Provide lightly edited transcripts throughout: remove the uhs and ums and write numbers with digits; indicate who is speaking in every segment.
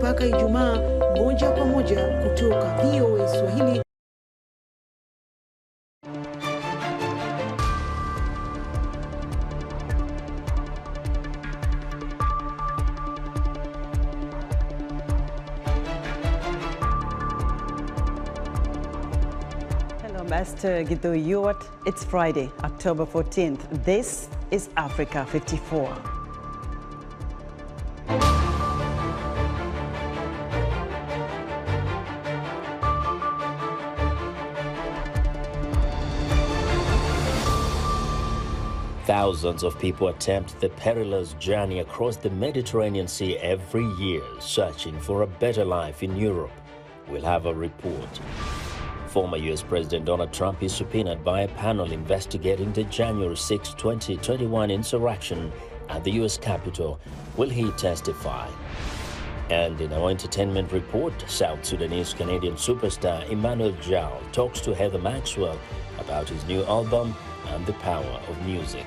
Speaker 1: mpaka Ijumaa, moja kwa moja kutoka VOA Swahili.
Speaker 2: Master Gido Yuat. It's Friday, October 14th. This is Africa 54.
Speaker 3: Thousands of people attempt the perilous journey across the Mediterranean Sea every year, searching for a better life in Europe. We'll have a report. Former U.S. President Donald Trump is subpoenaed by a panel investigating the January 6, 2021 insurrection at the U.S. Capitol. Will he testify? And in our entertainment report, South Sudanese-Canadian superstar Emmanuel Jal talks to Heather Maxwell about his new album and the power of music.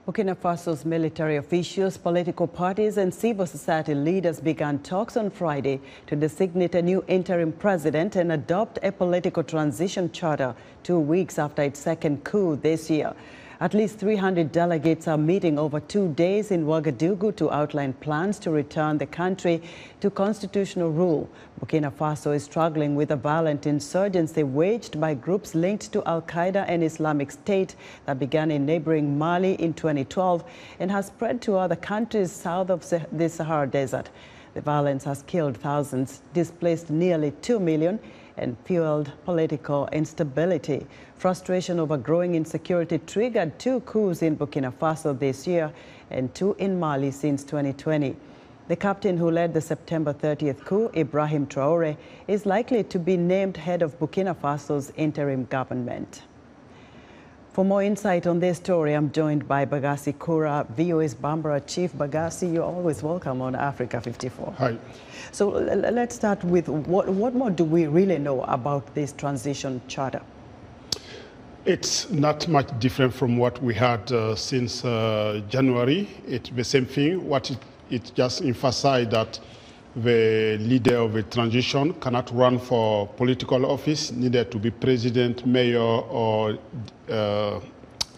Speaker 2: Burkina Faso's military officials, political parties and civil society leaders began talks on Friday to designate a new interim president and adopt a political transition charter 2 weeks after its second coup this year. At least 300 delegates are meeting over 2 days in Ouagadougou to outline plans to return the country to constitutional rule. Burkina Faso is struggling with a violent insurgency waged by groups linked to Al-Qaeda and Islamic State that began in neighboring Mali in 2012 and has spread to other countries south of the Sahara Desert. The violence has killed thousands, displaced nearly 2 million, and fueled political instability. Frustration over growing insecurity triggered 2 coups in Burkina Faso this year and 2 in Mali since 2020. The captain who led the September 30th coup, Ibrahim Traoré, is likely to be named head of Burkina Faso's interim government. For more insight on this story, I'm joined by Bagassi Kura, VOA's Bambara Chief. Bagassi, you're always welcome on Africa 54.
Speaker 4: Hi.
Speaker 2: So let's start with what more do we really know about this transition charter?
Speaker 4: It's not much different from what we had since January. It's the same thing. It just emphasized that the leader of a transition cannot run for political office, neither to be president, mayor, or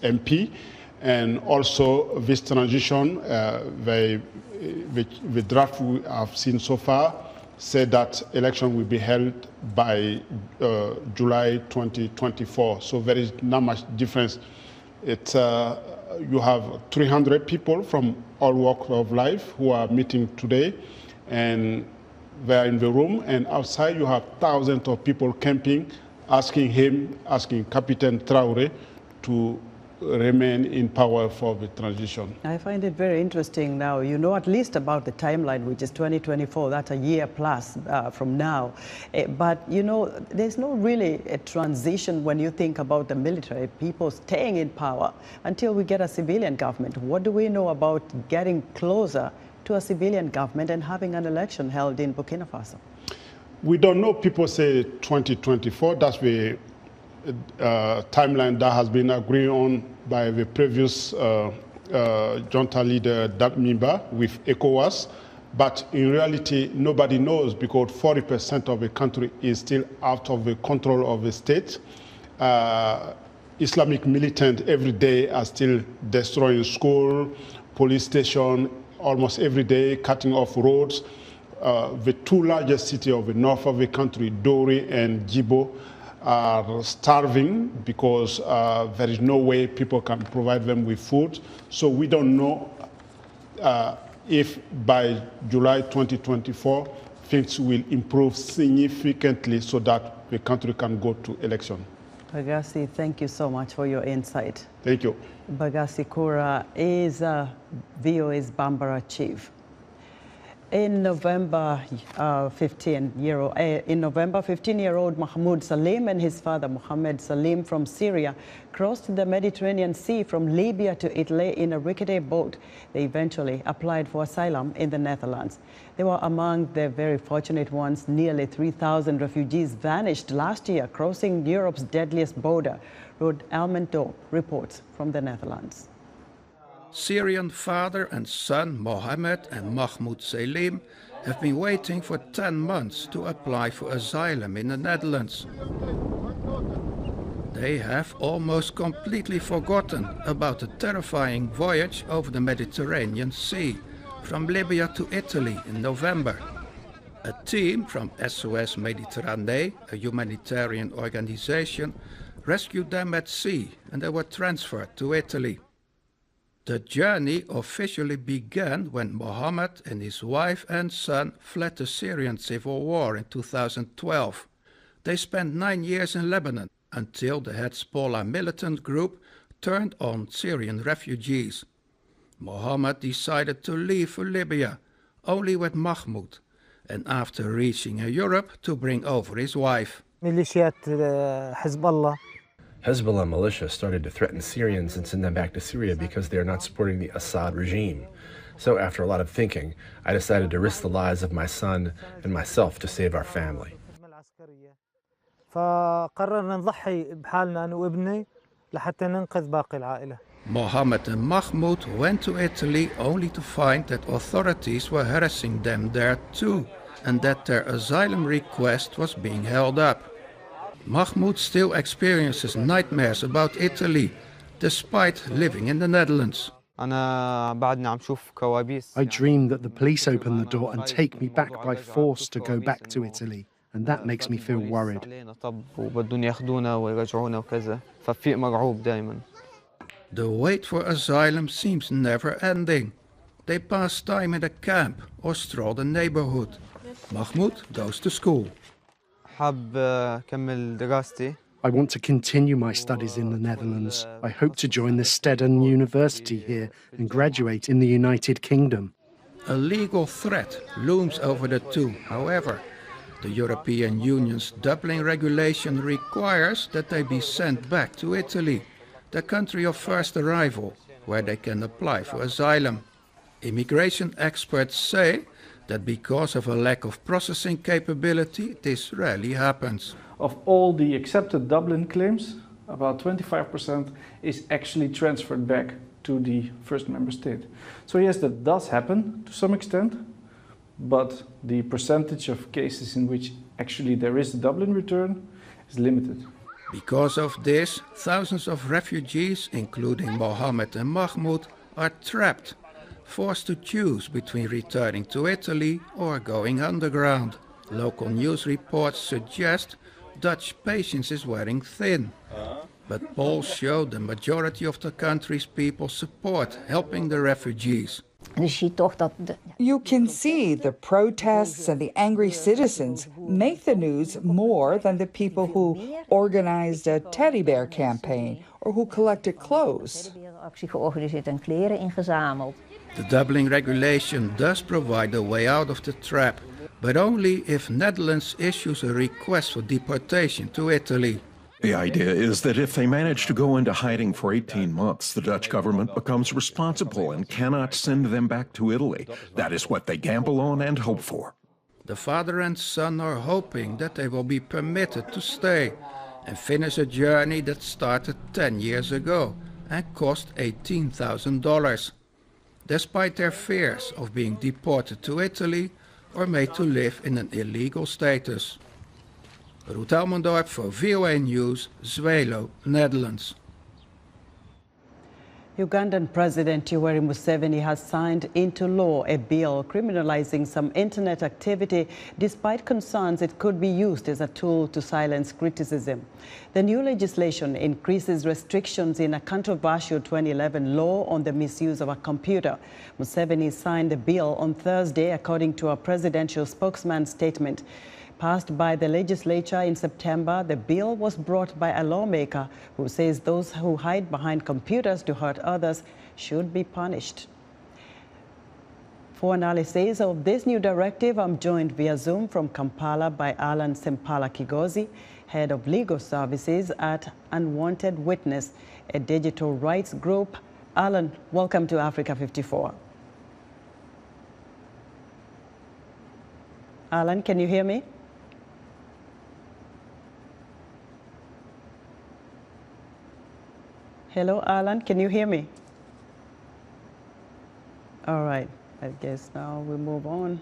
Speaker 4: MP. And also this transition, the draft we have seen so far said that election will be held by July 2024. So there is not much difference. You have 300 people from all walks of life who are meeting today, and they're in the room, and outside you have thousands of people camping, asking Captain Traoré to remain in power for the transition.
Speaker 2: I find it very interesting now. You know at least about the timeline, which is 2024. That's a year plus from now. But, you know, there's no really a transition when you think about the military people staying in power until we get a civilian government. What do we know about getting closer to a civilian government and having an election held in Burkina Faso?
Speaker 4: We don't know. People say 2024. That's the timeline that has been agreed on by the previous junta leader, Damiba, with ECOWAS. But in reality, nobody knows because 40% of the country is still out of the control of the state. Islamic militants every day are still destroying school, police station, almost every day, cutting off roads. The 2 largest cities of the north of the country, Dori and Djibo, are starving because there is no way people can provide them with food. So we don't know if by July 2024 things will improve significantly so that the country can go to election.
Speaker 2: Bagassi, thank you so much for your insight.
Speaker 4: Thank you.
Speaker 2: Bagassi Kura is VOA's Bambara Chief. In November, 15-year-old Mahmoud Salim and his father Mohammed Salim from Syria crossed the Mediterranean Sea from Libya to Italy in a rickety boat. They eventually applied for asylum in the Netherlands. They were among the very fortunate ones. Nearly 3,000 refugees vanished last year crossing Europe's deadliest border. Rod Almendorp reports from the Netherlands.
Speaker 5: Syrian father and son Mohammed and Mahmoud Salim have been waiting for 10 months to apply for asylum in the Netherlands. They have almost completely forgotten about the terrifying voyage over the Mediterranean Sea from Libya to Italy in November. A team from SOS Méditerranée, a humanitarian organization, rescued them at sea and they were transferred to Italy. The journey officially began when Mohammed and his wife and son fled the Syrian civil war in 2012. They spent 9 years in Lebanon until the Hezbollah militant group turned on Syrian refugees. Mohammed decided to leave for Libya, only with Mahmoud, and after reaching Europe to bring over his wife.
Speaker 6: Hezbollah militia started to threaten Syrians and send them back to Syria because they are not supporting the Assad regime. So after a lot of thinking, I decided to risk the lives of my son and myself to save our family.
Speaker 5: Mohammed and Mahmoud went to Italy only to find that authorities were harassing them there too, and that their asylum request was being held up. Mahmoud still experiences nightmares about Italy, despite living in the Netherlands.
Speaker 7: I dream that the police open the door and take me back by force to go back to Italy, and that makes me feel worried.
Speaker 5: The wait for asylum seems never ending. They pass time in a camp or stroll the neighborhood. Mahmoud goes to school.
Speaker 7: I want to continue my studies in the Netherlands. I hope to join the Stedin University here and graduate in the United Kingdom.
Speaker 5: A legal threat looms over the two, however. The European Union's Dublin regulation requires that they be sent back to Italy, the country of first arrival, where they can apply for asylum. Immigration experts say that because of a lack of processing capability, this rarely happens.
Speaker 8: Of all the accepted Dublin claims, about 25% is actually transferred back to the first member state. So yes, that does happen to some extent, but the percentage of cases in which actually there is a Dublin return is limited.
Speaker 5: Because of this, thousands of refugees, including Mohammed and Mahmoud, are trapped, forced to choose between returning to Italy or going underground. Local news reports suggest Dutch patience is wearing thin. But polls show the majority of the country's people support helping the refugees.
Speaker 9: You can see the protests and the angry citizens make the news more than the people who organized a teddy bear campaign or who collected clothes.
Speaker 5: The Dublin regulation does provide a way out of the trap, but only if Netherlands issues a request for deportation to Italy.
Speaker 10: The idea is that if they manage to go into hiding for 18 months, the Dutch government becomes responsible and cannot send them back to Italy. That is what they gamble on and hope for.
Speaker 5: The father and son are hoping that they will be permitted to stay and finish a journey that started 10 years ago and cost $18,000. Despite their fears of being deported to Italy or made to live in an illegal status. Ruud Helmendorp for VOA News, Zwelo, Netherlands.
Speaker 2: Ugandan President Yoweri Museveni has signed into law a bill criminalizing some internet activity despite concerns it could be used as a tool to silence criticism. The new legislation increases restrictions in a controversial 2011 law on the misuse of a computer. Museveni signed the bill on Thursday, according to a presidential spokesman's statement. Passed by the legislature in September, the bill was brought by a lawmaker who says those who hide behind computers to hurt others should be punished. For analysis of this new directive, I'm joined via Zoom from Kampala by Alan Sempala Kigozi, Head of Legal Services at Unwanted Witness, a digital rights group. Alan, welcome to Africa 54. Alan, can you hear me? Hello, Alan, can you hear me? All right, I guess now we move on.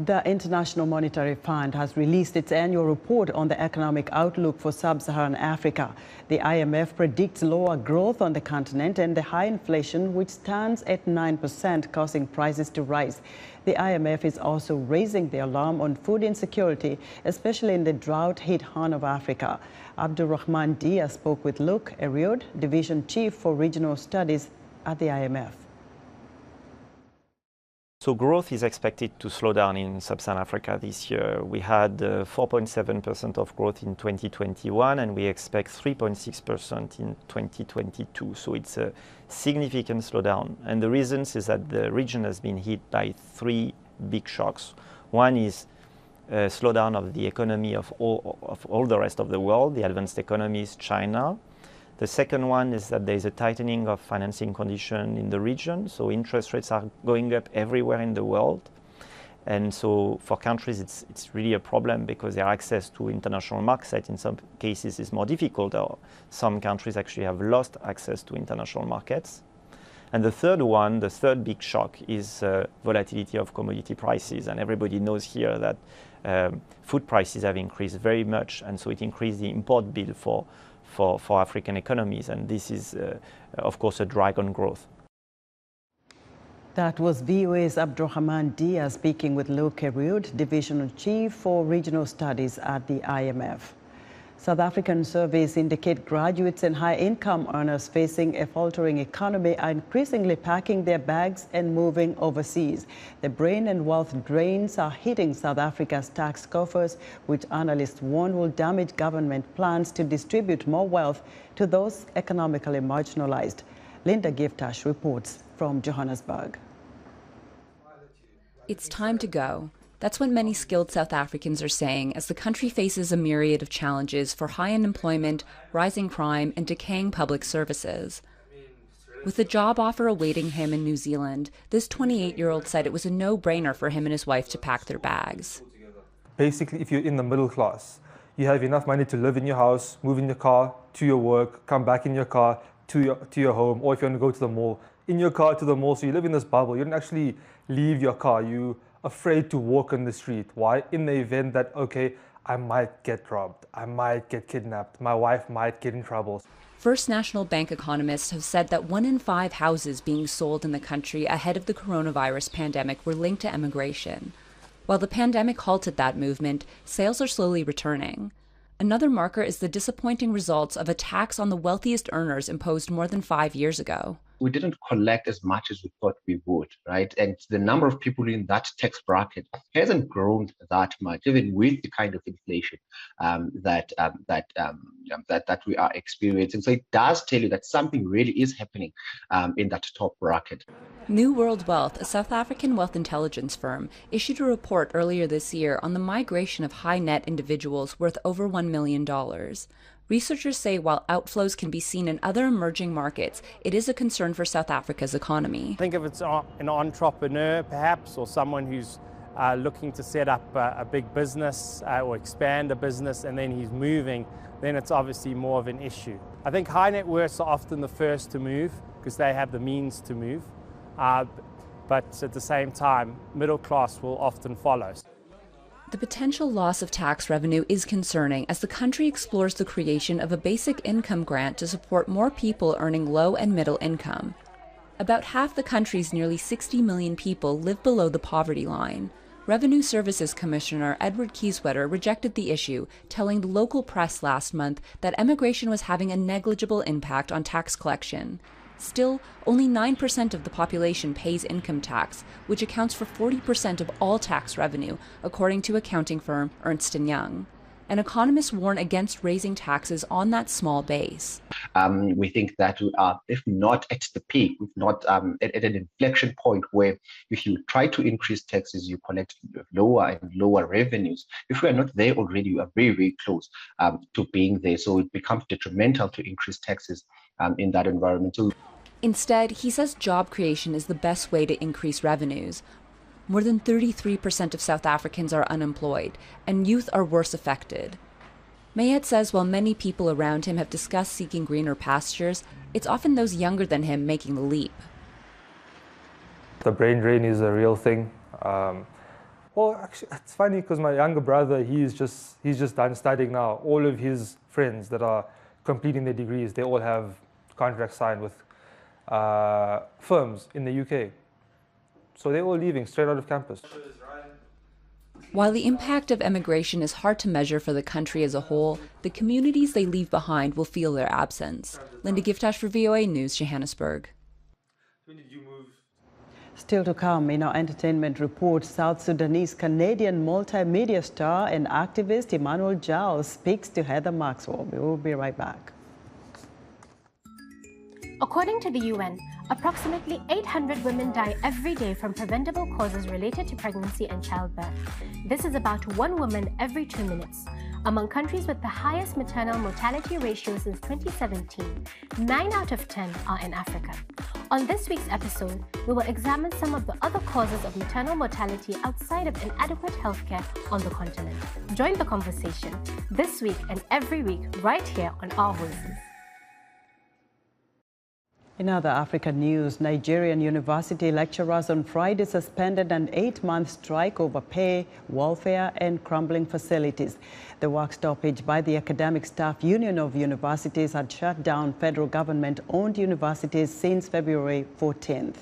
Speaker 2: The International Monetary Fund has released its annual report on the economic outlook for Sub-Saharan Africa. The IMF predicts lower growth on the continent and the high inflation, which stands at 9%, causing prices to rise. The IMF is also raising the alarm on food insecurity, especially in the drought-hit Horn of Africa. Abdulrahman Diaz spoke with Luke Eriod, Division Chief for Regional Studies at the IMF.
Speaker 11: So growth is expected to slow down in Sub-Saharan Africa this year. We had 4.7% of growth in 2021, and we expect 3.6% in 2022. So it's a significant slowdown. And the reasons is that the region has been hit by three big shocks. One is a slowdown of the economy of all the rest of the world, the advanced economies, China. The second one is that there is a tightening of financing conditions in the region, so interest rates are going up everywhere in the world. And so for countries, it's really a problem because their access to international markets in some cases is more difficult, or some countries actually have lost access to international markets. And the third one, the third big shock, is volatility of commodity prices. And everybody knows here that food prices have increased very much, and so it increased the import bill for African economies, and this is, of course, a drag on growth.
Speaker 2: That was VOA's Abdulrahman Diaz speaking with Luke Eriod, Divisional Chief for Regional Studies at the IMF. South African surveys indicate graduates and high-income earners facing a faltering economy are increasingly packing their bags and moving overseas. The brain and wealth drains are hitting South Africa's tax coffers, which analysts warn will damage government plans to distribute more wealth to those economically marginalized. Linda Giftash reports from Johannesburg.
Speaker 12: It's time to go. That's what many skilled South Africans are saying as the country faces a myriad of challenges for high unemployment, rising crime, and decaying public services. With a job offer awaiting him in New Zealand, this 28-year-old said it was a no-brainer for him and his wife to pack their bags.
Speaker 13: Basically, if you're in the middle class, you have enough money to live in your house, move in your car to your work, come back in your car to your home, or if you want to go to the mall, in your car to the mall. So you live in this bubble. You don't actually leave your car. You afraid to walk on the street. Why? In the event that, okay, I might get robbed, I might get kidnapped, my wife might get in trouble.
Speaker 12: First National Bank economists have said that 1 in 5 houses being sold in the country ahead of the coronavirus pandemic were linked to emigration. While the pandemic halted that movement, sales are slowly returning. Another marker is the disappointing results of a tax on the wealthiest earners imposed more than 5 years ago.
Speaker 14: We didn't collect as much as we thought we would, right? And the number of people in that tax bracket hasn't grown that much, even with the kind of inflation that we are experiencing. So it does tell you that something really is happening in that top bracket.
Speaker 12: New World Wealth, a South African wealth intelligence firm, issued a report earlier this year on the migration of high-net individuals worth over $1 million. Researchers say while outflows can be seen in other emerging markets, it is a concern for South Africa's economy.
Speaker 15: Think if it's an entrepreneur, perhaps, or someone who's looking to set up a big business or expand a business, and then he's moving, then it's obviously more of an issue. I think high net worths are often the first to move because they have the means to move. But at the same time, middle class will often follow.
Speaker 12: The potential loss of tax revenue is concerning as the country explores the creation of a basic income grant to support more people earning low and middle income. About half the country's nearly 60 million people live below the poverty line. Revenue Services Commissioner Edward Kieswetter rejected the issue, telling the local press last month that emigration was having a negligible impact on tax collection. Still, only 9% of the population pays income tax, which accounts for 40% of all tax revenue, according to accounting firm Ernst & Young. and economists warn against raising taxes on that small base.
Speaker 14: We think that we are, if not at the peak, if not at an inflection point where if you try to increase taxes, you collect lower and lower revenues. If we are not there already, we are very, very close to being there. So it becomes detrimental to increase taxes in that environment.
Speaker 12: Instead, he says job creation is the best way to increase revenues. More than 33% of South Africans are unemployed, and youth are worse affected. Mayet says while many people around him have discussed seeking greener pastures, it's often those younger than him making the leap.
Speaker 13: The brain drain is a real thing. Well, actually, it's funny because my younger brother, he's just done studying now. All of his friends that are completing their degrees, they all have contracts signed with firms in the UK. So they're all leaving straight out of campus.
Speaker 12: While the impact of emigration is hard to measure for the country as a whole, the communities they leave behind will feel their absence. Linda Giftash for VOA News, Johannesburg.
Speaker 2: Still to come in our entertainment report, South Sudanese-Canadian multimedia star and activist Emmanuel Jal speaks to Heather Maxwell. We will be right back.
Speaker 16: According to the UN, approximately 800 women die every day from preventable causes related to pregnancy and childbirth. This is about 1 woman every 2 minutes. Among countries with the highest maternal mortality ratio since 2017, 9 out of 10 are in Africa. On this week's episode, we will examine some of the other causes of maternal mortality outside of inadequate healthcare on the continent. Join the conversation this week and every week right here on Our Voices.
Speaker 2: In other African news, Nigerian university lecturers on Friday suspended an 8-month strike over pay, welfare, and crumbling facilities. The work stoppage by the Academic Staff Union of Universities had shut down federal government-owned universities since February 14th.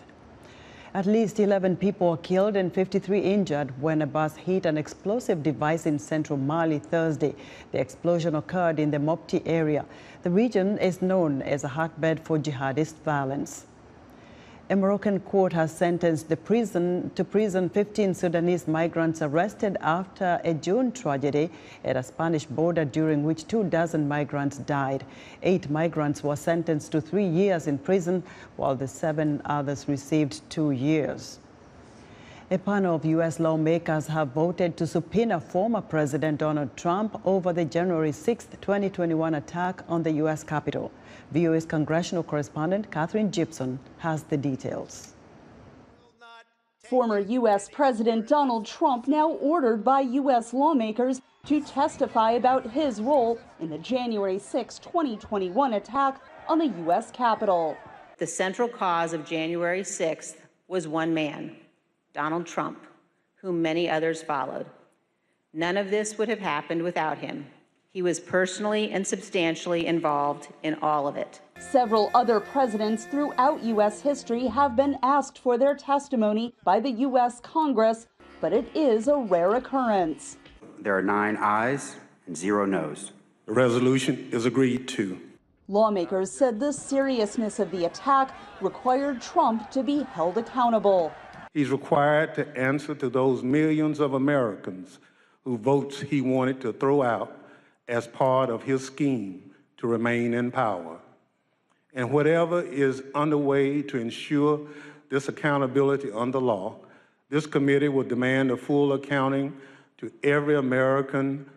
Speaker 2: At least 11 people were killed and 53 injured when a bus hit an explosive device in central Mali Thursday. The explosion occurred in the Mopti area. The region is known as a hotbed for jihadist violence. A Moroccan court has sentenced to prison 15 Sudanese migrants arrested after a June tragedy at a Spanish border during which 24 migrants died. 8 migrants were sentenced to 3 years in prison, while the 7 others received 2 years. A panel of U.S. lawmakers have voted to subpoena former President Donald Trump over the January 6, 2021 attack on the U.S. Capitol. VOA's congressional correspondent Catherine Gibson has the details.
Speaker 17: Former U.S. President Donald Trump now ordered by U.S. lawmakers to testify about his role in the January 6, 2021 attack on the U.S. Capitol.
Speaker 18: The central cause of January 6th was one man, Donald Trump, whom many others followed. None of this would have happened without him. He was personally and substantially involved in all of it.
Speaker 17: Several other presidents throughout U.S. history have been asked for their testimony by the U.S. Congress, but it is a rare occurrence.
Speaker 19: There are 9 ayes and 0 noes.
Speaker 20: The resolution is agreed to.
Speaker 17: Lawmakers said the seriousness of the attack required Trump to be held accountable.
Speaker 20: He's required to answer to those millions of Americans whose votes he wanted to throw out as part of his scheme to remain in power. And whatever is underway to ensure this accountability under law, this committee will demand a full accounting to every American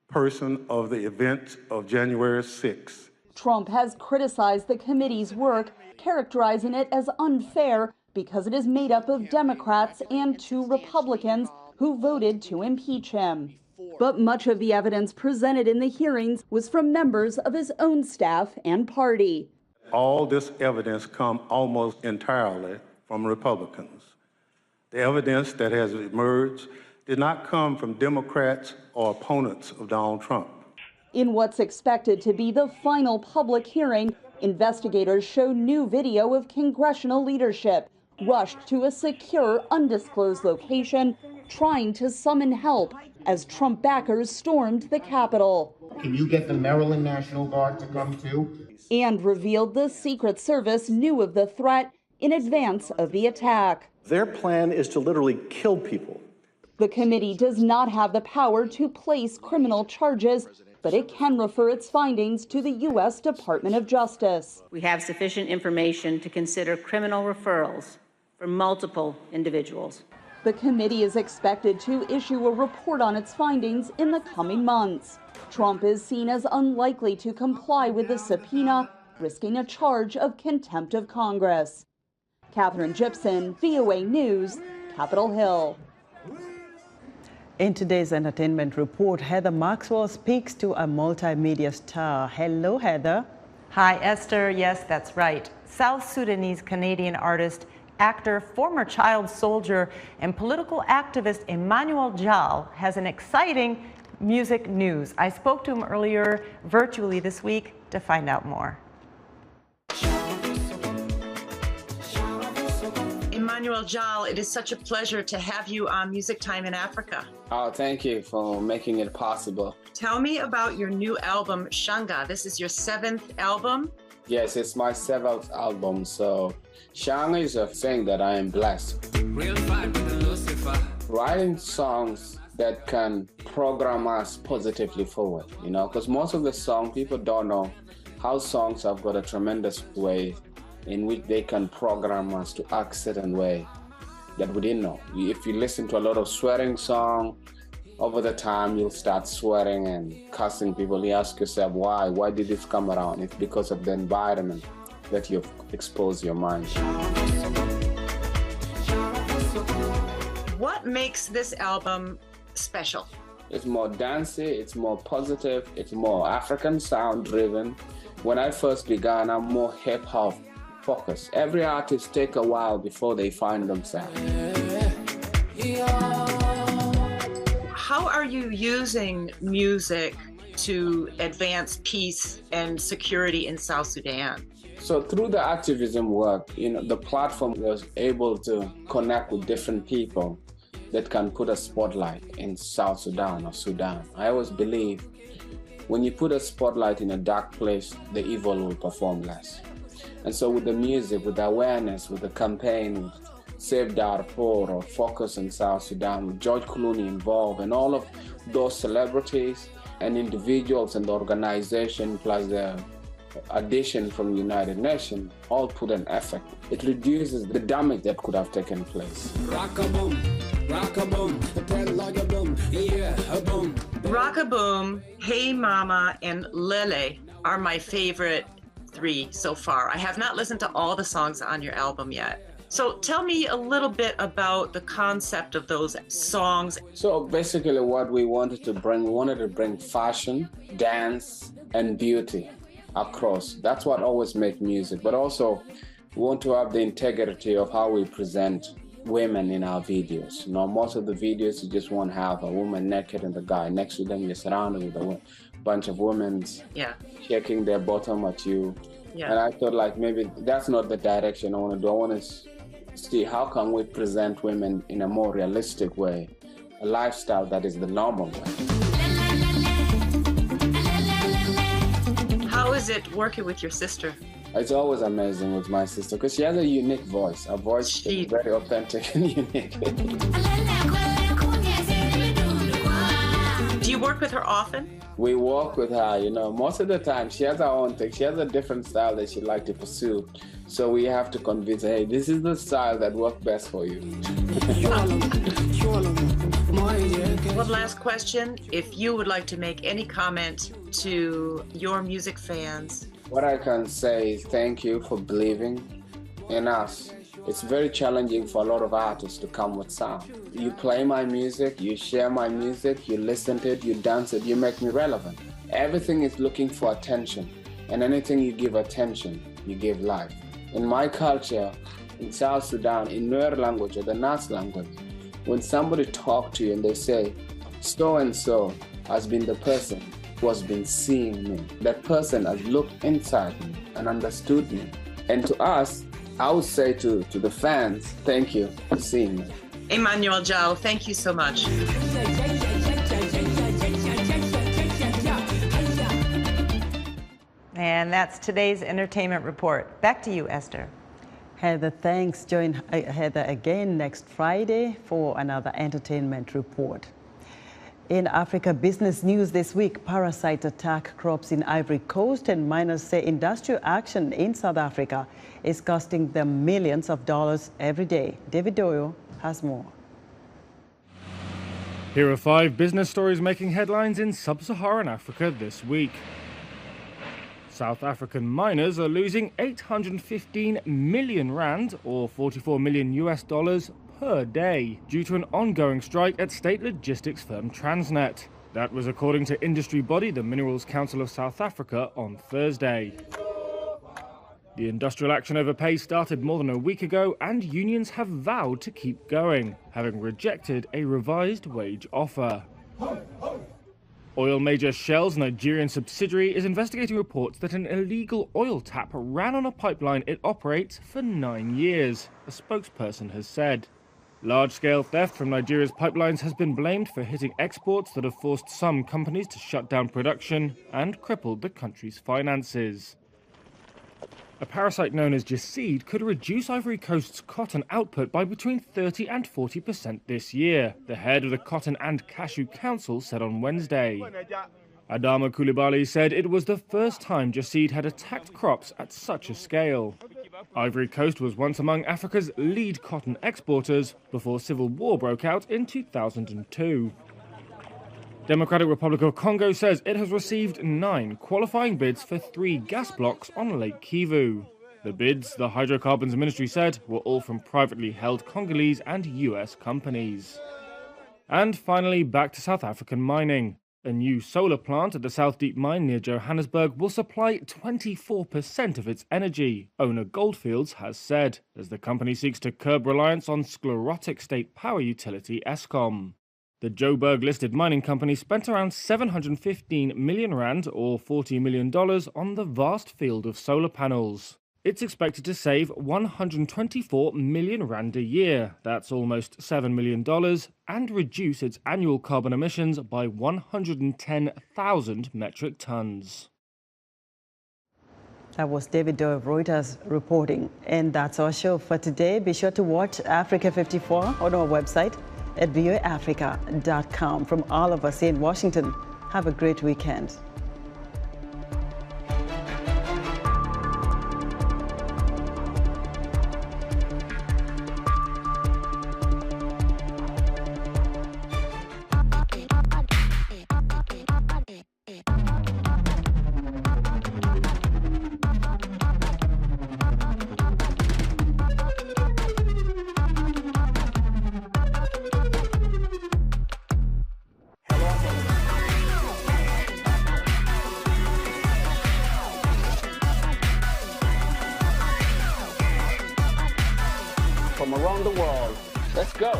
Speaker 20: person of the events of January 6th.
Speaker 17: Trump has criticized the committee's work, characterizing it as unfair because it is made up of Democrats and 2 Republicans who voted to impeach him. But much of the evidence presented in the hearings was from members of his own staff and party.
Speaker 20: All this evidence comes almost entirely from Republicans. The evidence that has emerged did not come from Democrats or opponents of Donald Trump.
Speaker 17: In what's expected to be the final public hearing, investigators show new video of congressional leadership rushed to a secure, undisclosed location, trying to summon help as Trump backers stormed the Capitol.
Speaker 21: Can you get the Maryland National Guard to come too?
Speaker 17: And revealed the Secret Service knew of the threat in advance of the attack.
Speaker 22: Their plan is to literally kill people,
Speaker 17: The committee does not have the power to place criminal charges, but it can refer its findings to the U.S. Department of Justice.
Speaker 18: We have sufficient information to consider criminal referrals for multiple individuals.
Speaker 17: The committee is expected to issue a report on its findings in the coming months. Trump is seen as unlikely to comply with the subpoena, risking a charge of contempt of Congress. Catherine Gibson, VOA News, Capitol Hill.
Speaker 2: In today's entertainment report, Heather Maxwell speaks to a multimedia star. Hello, Heather.
Speaker 1: Hi, Esther. Yes, that's right. South Sudanese-Canadian artist, actor, former child soldier, and political activist Emmanuel Jal has an exciting music news. I spoke to him earlier virtually this week to find out more. Emmanuel Jal, it is such a pleasure to have you on Music Time in Africa.
Speaker 22: Oh, thank you for making it possible.
Speaker 1: Tell me about your new album, Shanga. This is your 7th album?
Speaker 22: Yes, it's my 7th album. So Shanga is a thing that I am blessed. Writing songs that can program us positively forward, you know, because most of the song people don't know how songs have got a tremendous way in which they can program us to act certain way that we didn't know. If you listen to a lot of swearing song, over the time you'll start swearing and cussing people. You ask yourself, why? Why did this come around? It's because of the environment that you've exposed your mind.
Speaker 1: What makes this album special?
Speaker 22: It's more dancey, it's more positive, it's more African sound driven. When I first began, I'm more hip hop focused. Every artist take a while before they find themselves.
Speaker 1: How are you using music to advance peace and security in South Sudan?
Speaker 22: So through the activism work, you know, the platform was able to connect with different people that can put a spotlight in South Sudan or Sudan. I always believe when you put a spotlight in a dark place, the evil will perform less. And so with the music, with the awareness, with the campaign, with Save Darfur or Focus in South Sudan, with George Clooney involved, and all of those celebrities and individuals and the organization, plus the addition from the United Nations, all put an effort. It reduces the damage that could have taken place.
Speaker 1: Rock-a-Boom, Hey Mama, and Lele are my favorite 3 so far. I have not listened to all the songs on your album yet. So tell me a little bit about the concept of those songs.
Speaker 22: So basically what we wanted to bring fashion, dance, and beauty across. That's what always makes music, but also we want to have the integrity of how we present women in our videos. You know, most of the videos you just won't have a woman naked and the guy next to them. You're surrounded with a bunch of women shaking their bottom at you. Yeah. And I thought like maybe that's not the direction I want to do. I want to see how can we present women in a more realistic way, a lifestyle that is the normal way.
Speaker 1: How is it working with your sister?
Speaker 22: It's always amazing with my sister because she has a unique voice. Her voice is very authentic and unique.
Speaker 1: Do you work with her often?
Speaker 22: We work with her, you know, most of the time. She has her own thing. She has a different style that she'd like to pursue. So we have to convince her, hey, this is the style that works best for you.
Speaker 1: One last question. If you would like to make any comment to your music fans.
Speaker 22: What I can say is thank you for believing in us. It's very challenging for a lot of artists to come with sound. You play my music, you share my music, you listen to it, you dance it, you make me relevant. Everything is looking for attention, and anything you give attention, you give life. In my culture, in South Sudan, in Nuer language or the Nas language, when somebody talks to you and they say, so-and-so has been the person who has been seeing me. That person has looked inside me and understood me. And to us, I would say to the fans, thank you for seeing me.
Speaker 1: Emmanuel Jal, thank you so much. And that's today's entertainment report. Back to you, Esther.
Speaker 2: Heather, thanks. Join Heather again next Friday for another entertainment report. In Africa business news this week, parasites attack crops in Ivory Coast, and miners say industrial action in South Africa is costing them millions of dollars every day. David Doyle has more.
Speaker 3: Here are 5 business stories making headlines in Sub-Saharan Africa this week. South African miners are losing 815 million rand, or $44 million per day, due to an ongoing strike at state logistics firm Transnet. That was according to industry body the Minerals Council of South Africa on Thursday. The industrial action over pay started more than a week ago, and unions have vowed to keep going, having rejected a revised wage offer. Oil major Shell's Nigerian subsidiary is investigating reports that an illegal oil tap ran on a pipeline it operates for 9 years, a spokesperson has said. Large-scale theft from Nigeria's pipelines has been blamed for hitting exports that have forced some companies to shut down production and crippled the country's finances. A parasite known as Jaseed could reduce Ivory Coast's cotton output by between 30 and 40% this year, the head of the Cotton and Cashew Council said on Wednesday. Adama Coulibaly said it was the first time Jaseed had attacked crops at such a scale. Ivory Coast was once among Africa's lead cotton exporters before civil war broke out in 2002. Democratic Republic of Congo says it has received 9 qualifying bids for 3 gas blocks on Lake Kivu. The bids, the Hydrocarbons Ministry said, were all from privately held Congolese and US companies. And finally, back to South African mining. A new solar plant at the South Deep mine near Johannesburg will supply 24% of its energy, owner Goldfields has said, as the company seeks to curb reliance on sclerotic state power utility Eskom. The Joburg-listed mining company spent around 715 million rand, or $40 million, on the vast field of solar panels. It's expected to save 124 million rand a year, that's almost $7 million, and reduce its annual carbon emissions by 110,000 metric tons.
Speaker 2: That was David Doe of Reuters reporting. And that's our show for today. Be sure to watch Africa 54 on our website at voaafrica.com. From all of us here in Washington, have a great weekend.
Speaker 4: From around the world, let's go.